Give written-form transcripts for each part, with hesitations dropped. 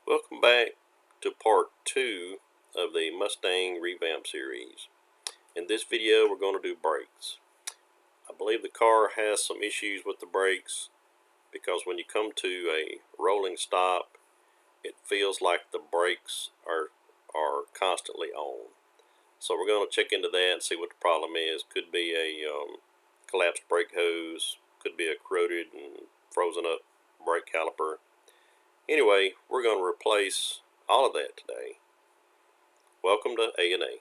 Welcome back to part 2 of the Mustang Revamp series. In this video we're going to do brakes. I believe the car has some issues with the brakes because when you come to a rolling stop it feels like the brakes are constantly on. So we're going to check into that and see what the problem is. Could be a collapsed brake hose, could be a corroded and frozen up brake caliper. Anyway, we're going to replace all of that today. Welcome to A&A.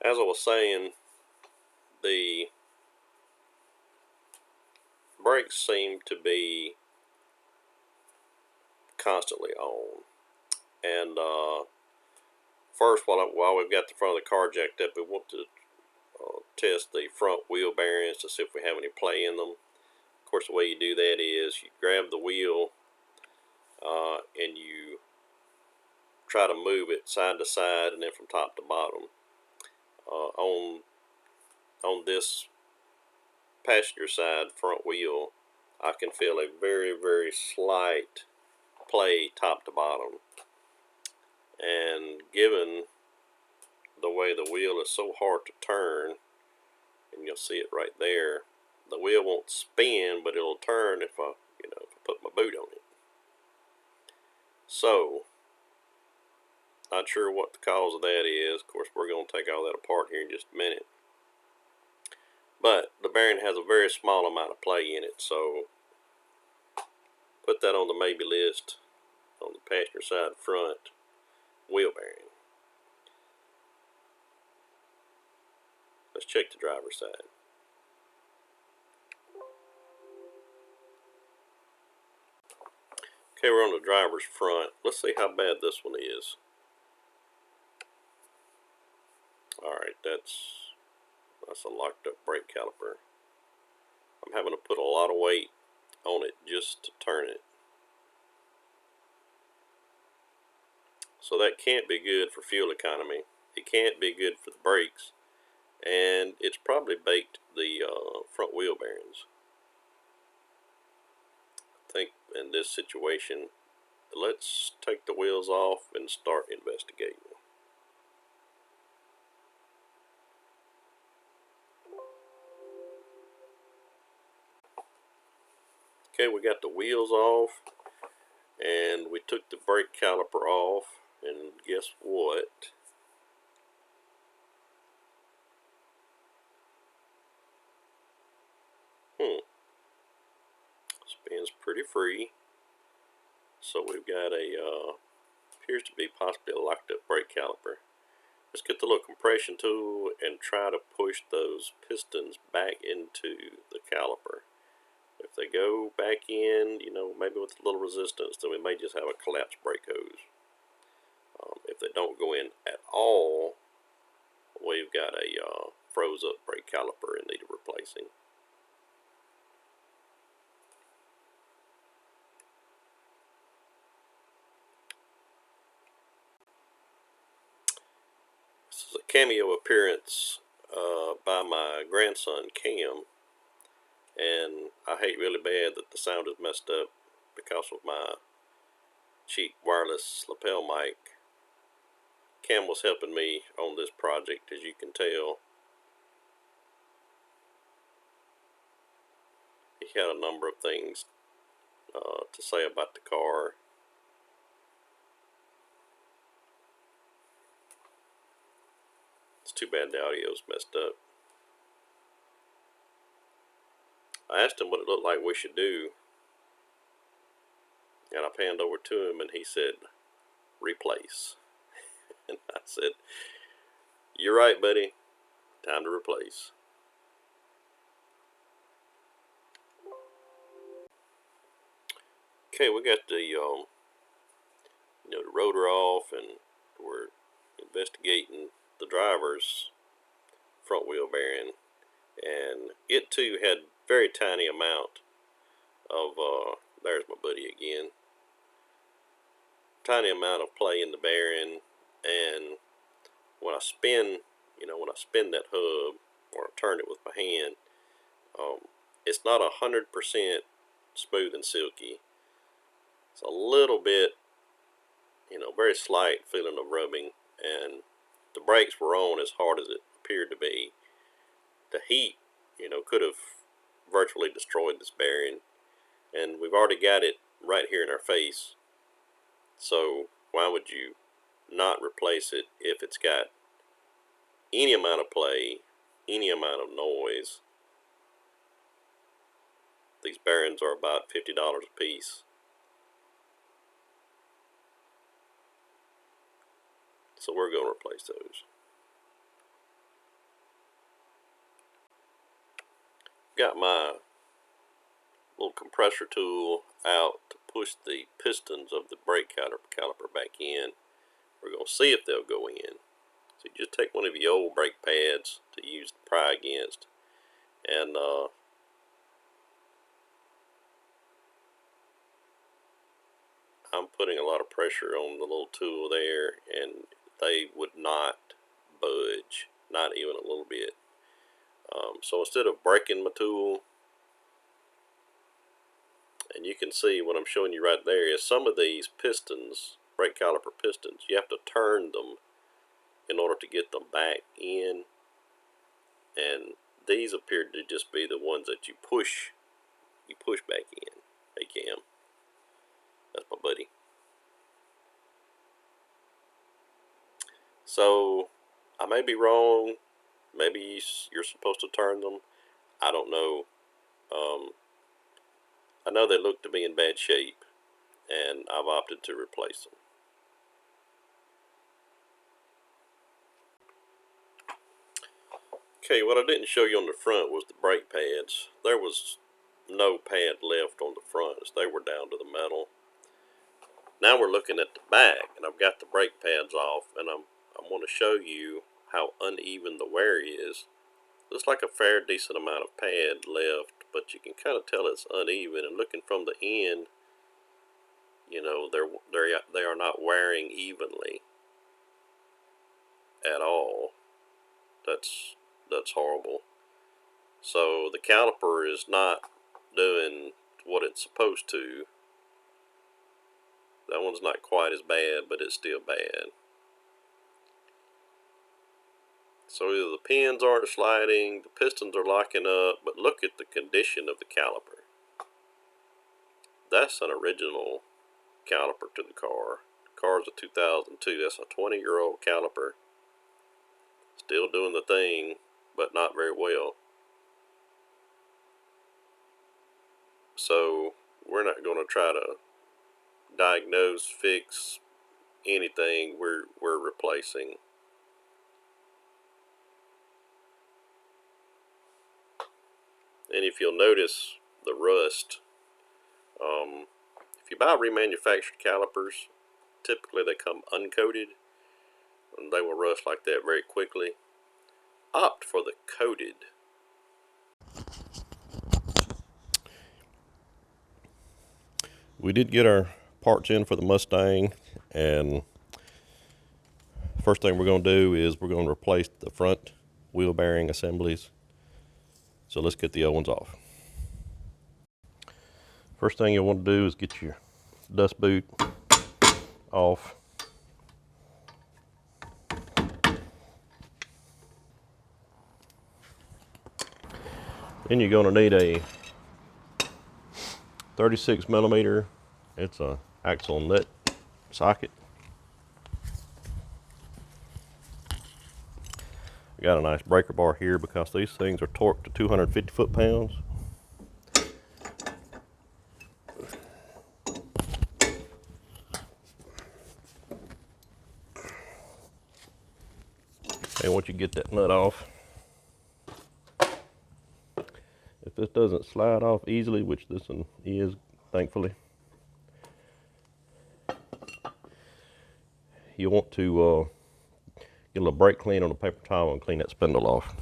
As I was saying, the brakes seem to be constantly on. And first, while we've got the front of the car jacked up, we want to test the front wheel bearings to see if we have any play in them. Of course, the way you do that is you grab the wheel and you try to move it side to side and then from top to bottom. On this passenger side front wheel, I can feel a very, very slight play top to bottom. And given the way the wheel is so hard to turn, and you'll see it right there, the wheel won't spin, but it'll turn if I put my boot on it. So, not sure what the cause of that is. Of course, we're going to take all that apart here in just a minute. But the bearing has a very small amount of play in it, so put that on the maybe list on the passenger side front wheel bearing. Let's check the driver's side. Okay, we're on the driver's front. Let's see how bad this one is. Alright, that's a locked up brake caliper. I'm having to put a lot of weight on it just to turn it. So that can't be good for fuel economy. It can't be good for the brakes. And it's probably baked the front wheel bearings. I think in this situation, let's take the wheels off and start investigating. Okay, we got the wheels off and we took the brake caliper off, and guess what? Spins pretty free. So we've got a appears to be possibly a locked up brake caliper. Let's get the little compression tool and try to push those pistons back into the caliper. If they go back in, maybe with a little resistance, then we may just have a collapsed brake hose. If they don't go in at all, we've got a froze up brake caliper in need of replacing. This is a cameo appearance by my grandson Cam, and I hate really bad that the sound is messed up because of my cheap wireless lapel mic. Cam was helping me on this project, as you can tell. He had a number of things to say about the car. It's too bad the audio's messed up. I asked him what it looked like we should do, and I panned over to him and he said, replace. And I said, You're right, buddy. Time to replace. Okay, we got the the rotor off, and we're investigating the driver's front wheel bearing, and it too had very tiny amount of there's my buddy again. Tiny amount of play in the bearing, and when I spin, that hub or I turn it with my hand, it's not 100% smooth and silky. It's a little bit, very slight feeling of rubbing, and the brakes were on as hard as it appeared to be. The heat, could have virtually destroyed this bearing, and we've already got it right here in our face. So why would you not replace it if it's got any amount of play, any amount of noise? These bearings are about $50 a piece. So we're going to replace those. Got my little compressor tool out to push the pistons of the brake caliper back in. We're going to see if they'll go in. So you just take one of your old brake pads to use to pry against, and I'm putting a lot of pressure on the little tool there, and they would not budge, not even a little bit. So instead of breaking my tool, and you can see what I'm showing you right there is some of these pistons, brake caliper pistons, you have to turn them in order to get them back in, and these appear to just be the ones that you push back in. Hey Cam, that's my buddy. So I may be wrong. Maybe you're supposed to turn them. I don't know. I know they look to be in bad shape, and I've opted to replace them. Okay, what I didn't show you on the front was the brake pads. There was no pad left on the front as they were down to the metal. Now we're looking at the back, and I've got the brake pads off, and I want to show you how uneven the wear is. Looks like a fair decent amount of pad left, but you can kind of tell it's uneven, and looking from the end, they are not wearing evenly at all. That's horrible. So the caliper is not doing what it's supposed to. That one's not quite as bad, but it's still bad. So either the pins aren't sliding, the pistons are locking up, but look at the condition of the caliper. That's an original caliper to the car. The car's a 2002. That's a 20-year-old caliper. Still doing the thing, but not very well. So we're not going to try to diagnose, fix anything. We're replacing. And if you'll notice the rust, if you buy remanufactured calipers, typically they come uncoated, and they will rust like that very quickly. Opt for the coated. We did get our parts in for the Mustang, and first thing we're going to do is we're going to replace the front wheel bearing assemblies. So let's get the old ones off. First thing you'll want to do is get your dust boot off. Then you're going to need a 36 millimeter. It's a axle nut socket. Got a nice breaker bar here because these things are torqued to 250 foot-pounds. And once you get that nut off, if this doesn't slide off easily, which this one is, thankfully, you want to get a little brake clean on a paper towel and clean that spindle off.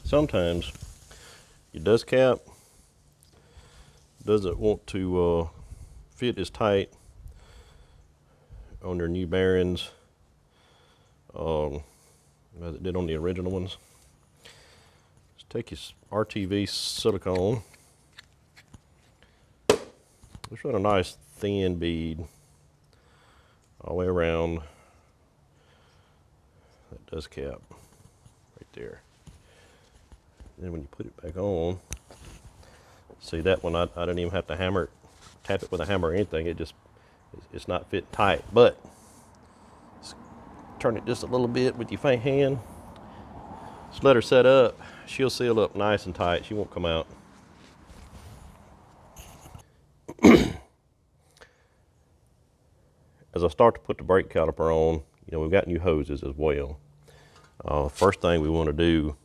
Sometimes your dust cap doesn't want to fit as tight on their new bearings as it did on the original ones. Just take your RTV silicone. Just run a nice thin bead all the way around that dust cap right there. Then when you put it back on, see that one, I didn't even have to tap it with a hammer or anything. It's not fit tight, but turn it just a little bit with your faint hand. Just let her set up. She'll seal up nice and tight. She won't come out. As I start to put the brake caliper on, we've got new hoses as well. First thing we want to do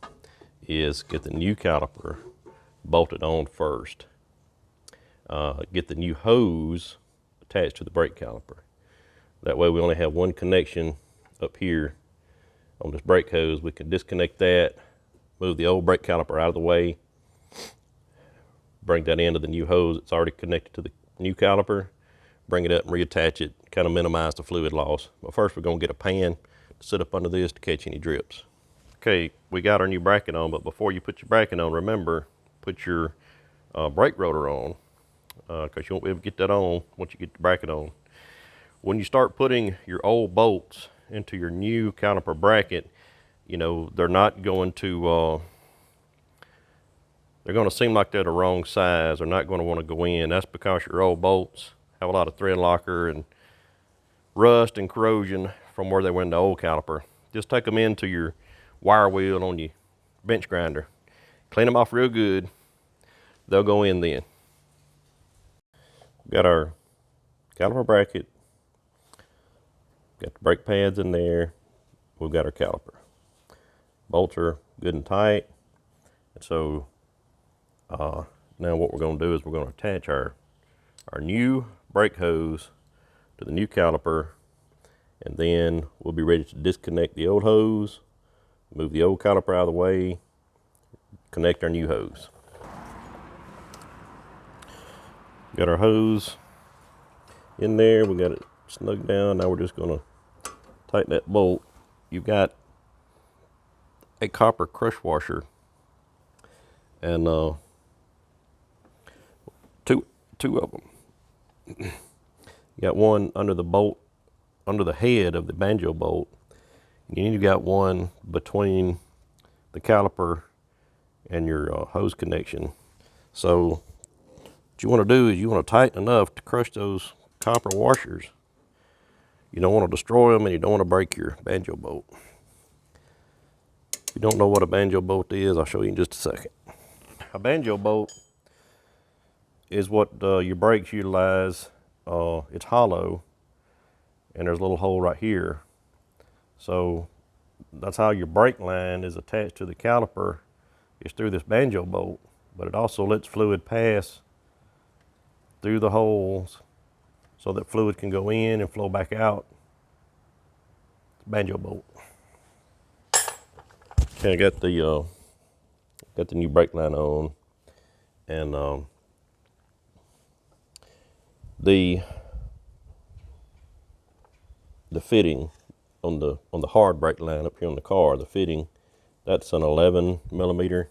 is get the new caliper bolted on first. Get the new hose attached to the brake caliper. That way we only have one connection up here on this brake hose. We can disconnect that, move the old brake caliper out of the way, bring that into the new hose. It's already connected to the new caliper. Bring it up and reattach it, kind of minimize the fluid loss. But first we're going to get a pan to sit up under this to catch any drips. Okay, we got our new bracket on, but before you put your bracket on, remember, put your brake rotor on, because you won't be able to get that on once you get the bracket on. When you start putting your old bolts into your new caliper bracket, they're not going to, they're going to seem like they're the wrong size. They're not going to want to go in. That's because your old bolts have a lot of thread locker and rust and corrosion from where they were in the old caliper. Just take them into your wire wheel on your bench grinder. Clean them off real good. They'll go in then. Got our caliper bracket. Got the brake pads in there. We've got our caliper. Bolts are good and tight. And so now what we're going to do is we're going to attach our new brake hose to the new caliper, and then we'll be ready to disconnect the old hose, move the old caliper out of the way, connect our new hose. Got our hose in there, we got it snug down. Now we're just going to tighten that bolt. You've got a copper crush washer and two of them. You got one under the bolt, under the head of the banjo bolt, and then you got one between the caliper and your hose connection. So what you want to do is you want to tighten enough to crush those copper washers. You don't want to destroy them, and you don't want to break your banjo bolt. If you don't know what a banjo bolt is, I'll show you in just a second. A banjo bolt is what your brakes utilize. It's hollow, and there's a little hole right here. So that's how your brake line is attached to the caliper, is through this banjo bolt, but it also lets fluid pass through the holes so that fluid can go in and flow back out. Banjo bolt. Okay, I got the new brake line on, and The fitting on the hard brake line up here on the car, the fitting, that's an 11 millimeter,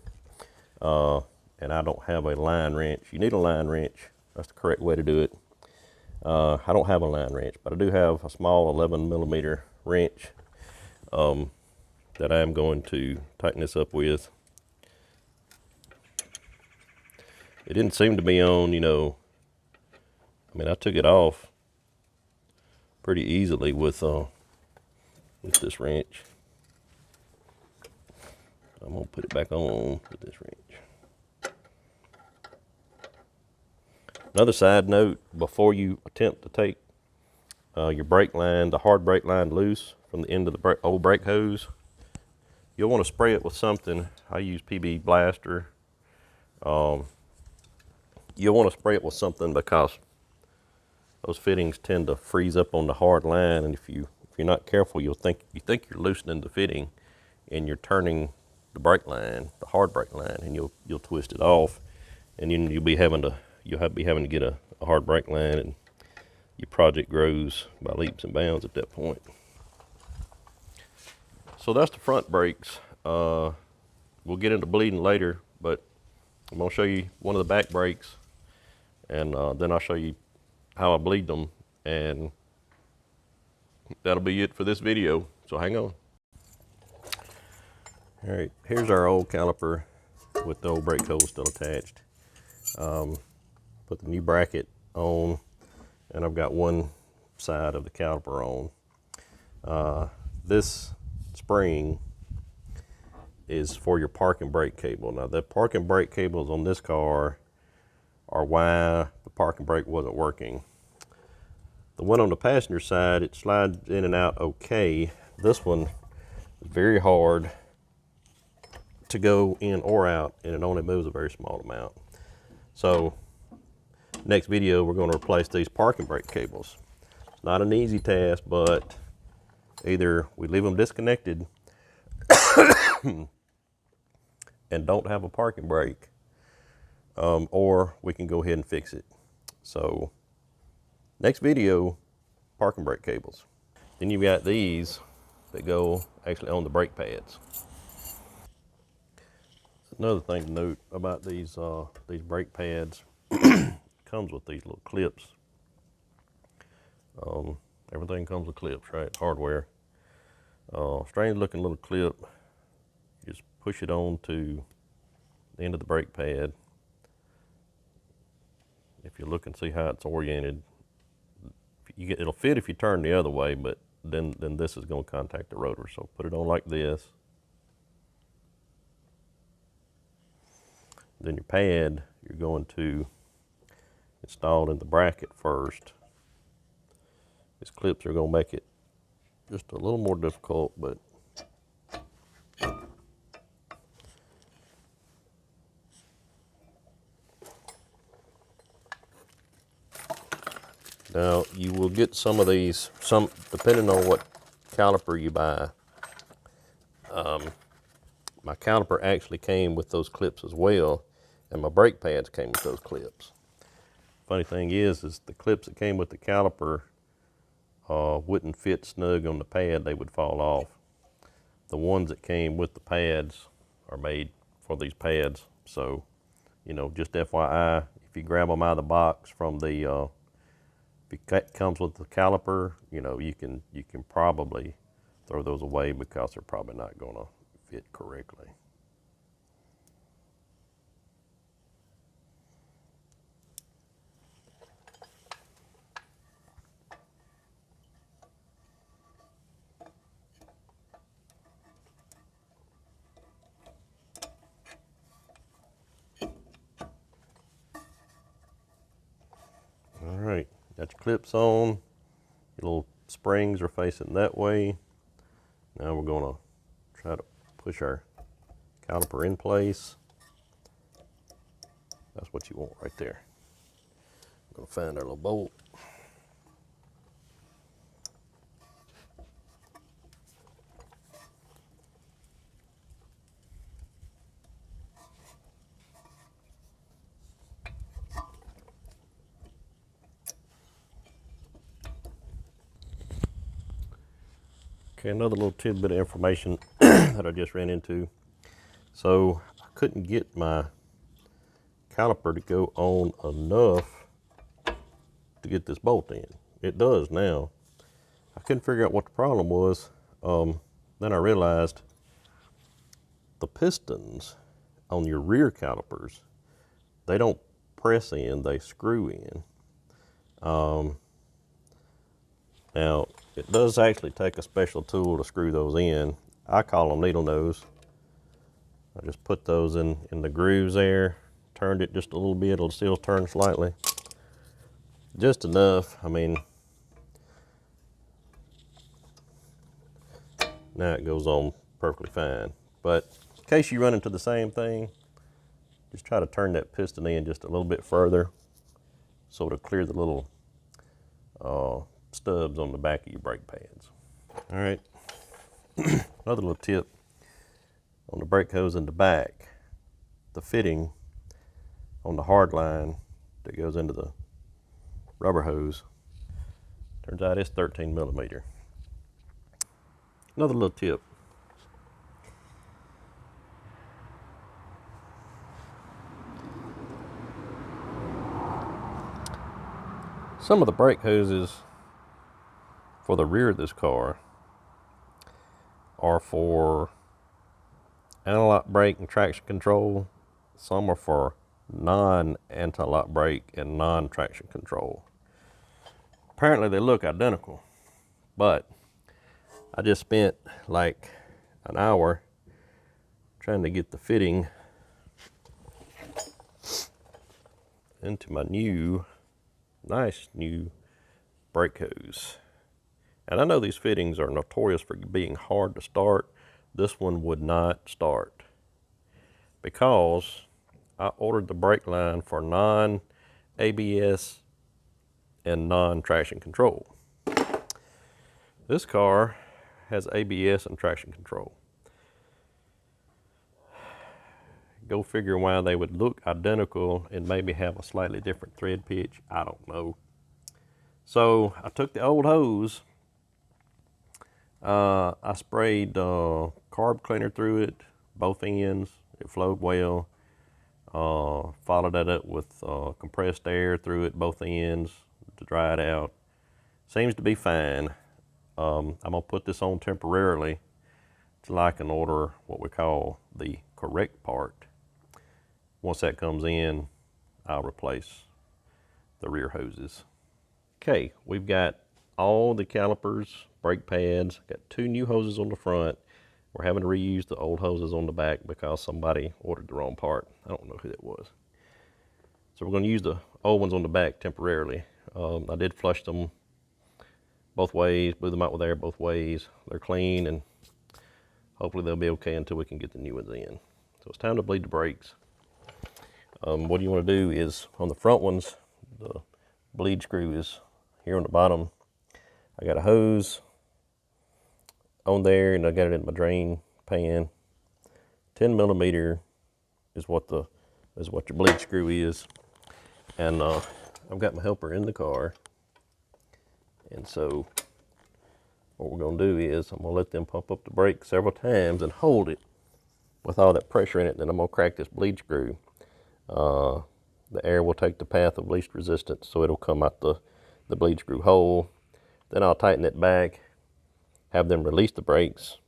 and I don't have a line wrench. You need a line wrench. That's the correct way to do it. I don't have a line wrench, but I do have a small 11 millimeter wrench that I'm going to tighten this up with. It didn't seem to be on, you know, I mean, I took it off pretty easily with this wrench. I'm gonna put it back on with this wrench. Another side note, before you attempt to take your brake line, the hard brake line loose from the end of the old brake hose, you'll want to spray it with something. I use PB Blaster. You'll want to spray it with something because those fittings tend to freeze up on the hard line, and if you're not careful, you think you're loosening the fitting, and you're turning the brake line, the hard brake line, and you'll twist it off, and then you'll be having to get a hard brake line, and your project grows by leaps and bounds at that point. So that's the front brakes. We'll get into bleeding later, but I'm gonna show you one of the back brakes, and then I'll show you how I bleed them, and that'll be it for this video. So hang on. All right, here's our old caliper with the old brake hose still attached. Put the new bracket on, and I've got one side of the caliper on. This spring is for your parking brake cable. Now, the parking brake cables on this car are why the parking brake wasn't working. The one on the passenger side, it slides in and out okay. This one is very hard to go in or out, and it only moves a very small amount. So next video, we're going to replace these parking brake cables. It's not an easy task, but either we leave them disconnected and don't have a parking brake, or we can go ahead and fix it. So next video, parking brake cables. Then you've got these that go actually on the brake pads. Another thing to note about these brake pads, comes with these little clips. Everything comes with clips, right? Hardware. Strange looking little clip. You just push it on to the end of the brake pad. If you look and see how it's oriented, it'll fit if you turn the other way, but then this is going to contact the rotor. So put it on like this. Then your pad, you're going to install in the bracket first. These clips are going to make it just a little more difficult, but now you will get some of these, depending on what caliper you buy. My caliper actually came with those clips as well, and my brake pads came with those clips. Funny thing is the clips that came with the caliper wouldn't fit snug on the pad, they would fall off. The ones that came with the pads are made for these pads. So, you know, just FYI, if you grab them out of the box from the, if it comes with the caliper, you know, you can probably throw those away because they're probably not gonna fit correctly. All right, got your clips on, your little springs are facing that way. Now we're gonna try to push our caliper in place. That's what you want right there. I'm gonna find our little bolt. Okay, another little tidbit of information that I just ran into. So I couldn't get my caliper to go on enough to get this bolt in. It does now. I couldn't figure out what the problem was. Then I realized the pistons on your rear calipers, they don't press in, they screw in. Now, it does actually take a special tool to screw those in. I call them needle nose. I just put those in the grooves there, turned it just a little bit, it'll still turn slightly. Just enough, I mean, now it goes on perfectly fine. But in case you run into the same thing, just try to turn that piston in just a little bit further so it'll clear the little stubs on the back of your brake pads. All right, another little tip on the brake hose in the back, the fitting on the hard line that goes into the rubber hose, turns out it's 13 millimeter. Another little tip. Some of the brake hoses for the rear of this car are for anti-lock brake and traction control. Some are for non-anti-lock brake and non-traction control. Apparently they look identical, but I just spent like an hour trying to get the fitting into my nice new brake hose. And I know these fittings are notorious for being hard to start. This one would not start because I ordered the brake line for non-ABS and non-traction control. This car has ABS and traction control. Go figure why they would look identical and maybe have a slightly different thread pitch. I don't know. So I took the old hose, I sprayed carb cleaner through it, both ends. It flowed well. Followed that up with compressed air through it, both ends, to dry it out. Seems to be fine. I'm gonna put this on temporarily till I can order what we call the correct part. Once that comes in, I'll replace the rear hoses. Okay, we've got all the calipers, brake pads, got 2 new hoses on the front. We're having to reuse the old hoses on the back because somebody ordered the wrong part. I don't know who that was. So we're going to use the old ones on the back temporarily. I did flush them both ways, blew them out with air both ways. They're clean, and hopefully they'll be okay until we can get the new ones in. So it's time to bleed the brakes. What you want to do is, on the front ones, the bleed screw is here on the bottom. I got a hose on there, and I got it in my drain pan. 10 millimeter is what your bleed screw is. And I've got my helper in the car. And so what we're gonna do is I'm gonna let them pump up the brake several times and hold it with all that pressure in it. Then I'm gonna crack this bleed screw. The air will take the path of least resistance, so it'll come out the bleed screw hole. Then I'll tighten it back, have them release the brakes,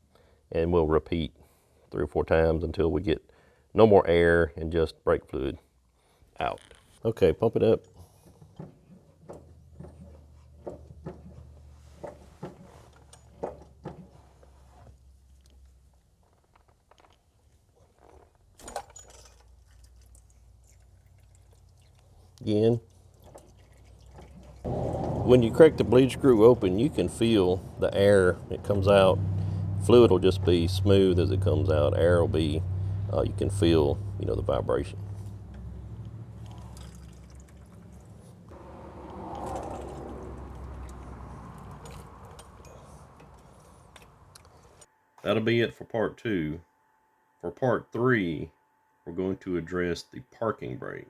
and we'll repeat 3 or 4 times until we get no more air and just brake fluid out. Okay, pump it up. Again. When you crack the bleed screw open, you can feel the air that comes out. Fluid will just be smooth as it comes out. Air will be, you can feel, the vibration. That'll be it for part 2. For part 3, we're going to address the parking brake,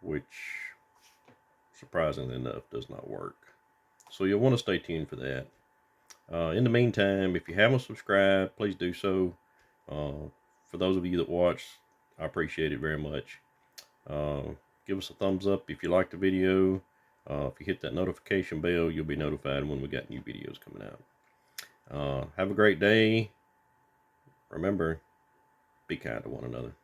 which, surprisingly enough, does not work. So you'll want to stay tuned for that. In the meantime, if you haven't subscribed, please do so. For those of you that watch, I appreciate it very much. Give us a thumbs up if you like the video. If you hit that notification bell, you'll be notified when we got new videos coming out. Have a great day. Remember, be kind to one another.